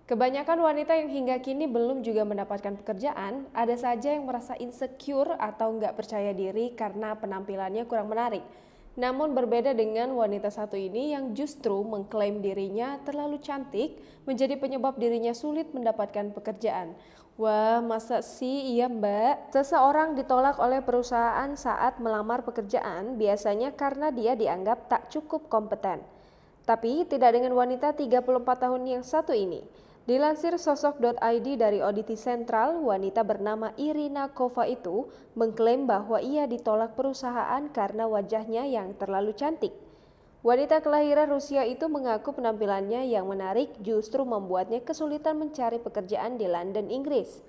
Kebanyakan wanita yang hingga kini belum juga mendapatkan pekerjaan, ada saja yang merasa insecure atau nggak percaya diri karena penampilannya kurang menarik. Namun berbeda dengan wanita satu ini yang justru mengklaim dirinya terlalu cantik menjadi penyebab dirinya sulit mendapatkan pekerjaan. Wah, masa sih iya mbak? Seseorang ditolak oleh perusahaan saat melamar pekerjaan biasanya karena dia dianggap tak cukup kompeten. Tapi tidak dengan wanita 34 tahun yang satu ini. Dilansir sosok.id dari Auditi Sentral, wanita bernama Irina Kova itu mengklaim bahwa ia ditolak perusahaan karena wajahnya yang terlalu cantik. Wanita kelahiran Rusia itu mengaku penampilannya yang menarik justru membuatnya kesulitan mencari pekerjaan di London, Inggris.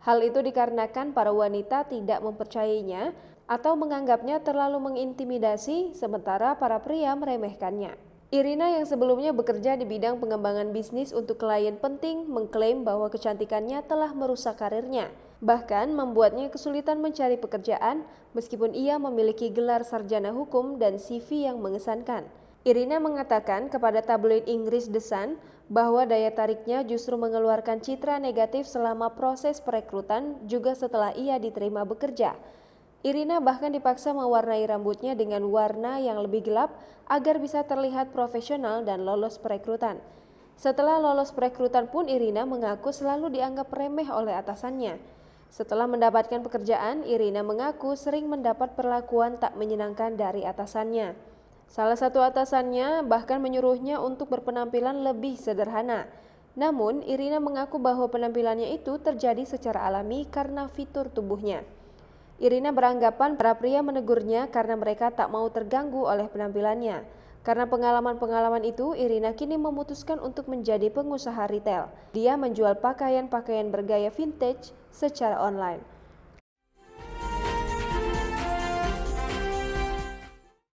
Hal itu dikarenakan para wanita tidak mempercayainya atau menganggapnya terlalu mengintimidasi, sementara para pria meremehkannya. Irina yang sebelumnya bekerja di bidang pengembangan bisnis untuk klien penting mengklaim bahwa kecantikannya telah merusak karirnya, bahkan membuatnya kesulitan mencari pekerjaan meskipun ia memiliki gelar sarjana hukum dan CV yang mengesankan. Irina mengatakan kepada tabloid Inggris The Sun bahwa daya tariknya justru mengeluarkan citra negatif selama proses perekrutan juga setelah ia diterima bekerja. Irina bahkan dipaksa mewarnai rambutnya dengan warna yang lebih gelap agar bisa terlihat profesional dan lolos perekrutan. Setelah lolos perekrutan pun Irina mengaku selalu dianggap remeh oleh atasannya. Setelah mendapatkan pekerjaan, Irina mengaku sering mendapat perlakuan tak menyenangkan dari atasannya. Salah satu atasannya bahkan menyuruhnya untuk berpenampilan lebih sederhana. Namun, Irina mengaku bahwa penampilannya itu terjadi secara alami karena fitur tubuhnya. Irina beranggapan para pria menegurnya karena mereka tak mau terganggu oleh penampilannya. Karena pengalaman-pengalaman itu, Irina kini memutuskan untuk menjadi pengusaha retail. Dia menjual pakaian-pakaian bergaya vintage secara online.